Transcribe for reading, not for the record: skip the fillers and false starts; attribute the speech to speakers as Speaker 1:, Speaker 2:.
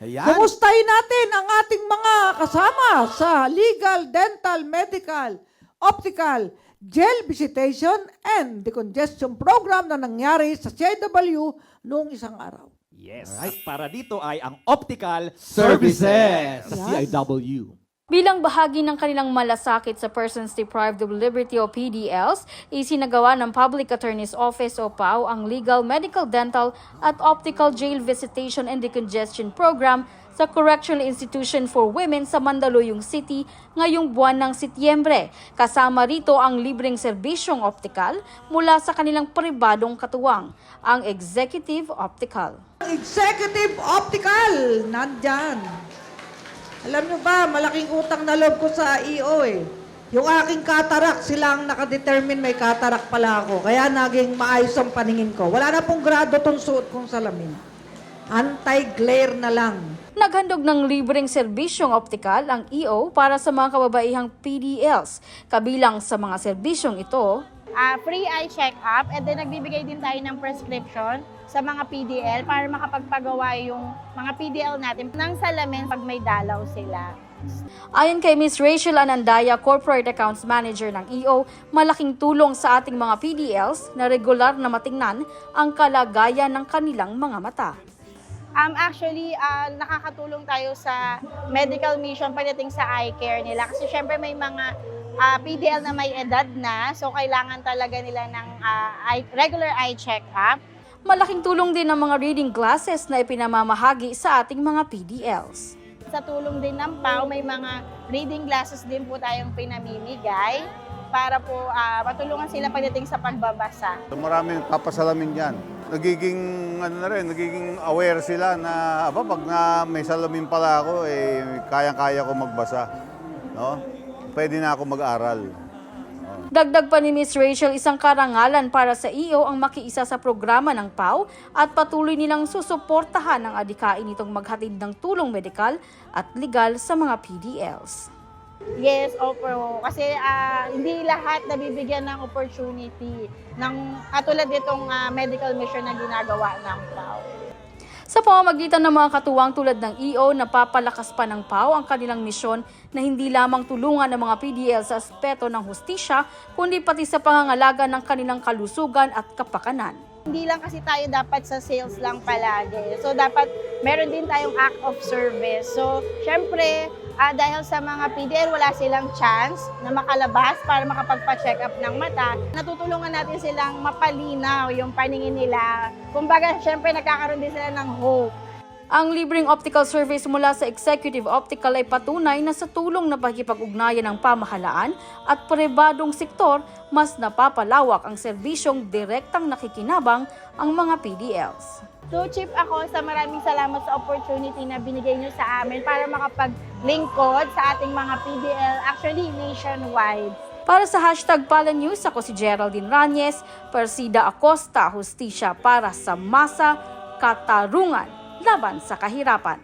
Speaker 1: Ayan.
Speaker 2: Kumustahin natin ang ating mga kasama sa legal, dental, medical, optical, jail visitation, and decongestion program na nangyari sa CIW noong isang araw.
Speaker 1: Yes. At para dito ay ang Optical Services sa CIW.
Speaker 3: Bilang bahagi ng kanilang malasakit sa Persons Deprived of Liberty o PDLs, isinagawa ng Public Attorney's Office o PAO ang Legal, Medical, Dental at Optical Jail Visitation and Decongestion Program sa Correctional Institution for Women sa Mandaluyong City ngayong buwan ng Setyembre. Kasama rito ang libreng serbisyong optical mula sa kanilang pribadong katuwang, ang Executive Optical.
Speaker 2: Executive Optical, nandyan. Alam nyo ba, malaking utang na loob ko sa EO eh. Yung aking cataract, sila ang nakadetermine may cataract pala ako. Kaya naging maayos ang paningin ko. Wala na pong grado tong suot kong salamin. Anti-glare na lang.
Speaker 3: Naghandog ng libreng serbisyong optical ang EO para sa mga kababaihang PDLs. Kabilang sa mga serbisyong ito,
Speaker 4: free eye check-up, and then nagbibigay din tayo ng prescription sa mga PDL para makapagpagawa yung mga PDL natin ng salamin pag may dalaw sila.
Speaker 3: Ayon kay Ms. Rachel Anandaya, Corporate Accounts Manager ng EO, malaking tulong sa ating mga PDLs na regular na matingnan ang kalagayan ng kanilang mga mata.
Speaker 4: Actually, nakakatulong tayo sa medical mission pagdating sa eye care nila. Kasi syempre may mga PDL na may edad na, so kailangan talaga nila ng regular eye check-up.
Speaker 3: Malaking tulong din ang mga reading glasses na ipinamamahagi sa ating mga PDLs.
Speaker 4: Sa tulong din ng PAO, may mga reading glasses din po tayong pinamimigay para po matulungan sila pagdating sa pagbabasa.
Speaker 5: Maraming papasalamin dyan. Nagiging aware sila na pag may salamin pala ako, kayang-kaya ko magbasa. No? Pwede na ako mag-aral.
Speaker 3: Dagdag pa ni Ms. Rachel, isang karangalan para sa EO ang makiisa sa programa ng PAO at patuloy nilang susuportahan ang adikain nitong maghatid ng tulong medikal at legal sa mga PDLs.
Speaker 4: Yes, opo. Kasi hindi lahat nabibigyan ng opportunity ng katulad nitong medical mission na ginagawa ng PAO.
Speaker 3: Sa pamamagitan ng mga katuwang tulad ng EO, napapalakas pa ng PAO ang kanilang misyon na hindi lamang tulungan ng mga PDL sa aspeto ng hustisya, kundi pati sa pangangalaga ng kanilang kalusugan at kapakanan.
Speaker 4: Hindi lang kasi tayo dapat sa sales lang palagi. So dapat meron din tayong act of service. So syempre, dahil sa mga PDL wala silang chance na makalabas para makapagpa-check up ng mata, natutulungan natin silang mapalinaw yung paningin nila. Kumbaga, syempre nagkakaroon din sila ng hope.
Speaker 3: Ang libreng optical service mula sa Executive Optical ay patunay na sa tulong na pakikipag-ugnayan ng pamahalaan at pribadong sektor, mas napapalawak ang serbisyong direktang nakikinabang ang mga PDLs.
Speaker 4: So, Chief, ako sa maraming salamat sa opportunity na binigay niyo sa amin para makapaglingkod sa ating mga PDL, actually nationwide.
Speaker 3: Para sa #PalaNews, ako si Geraldine Ranyes, Persida Acosta, Hustisya para sa masa, katarungan laban sa kahirapan.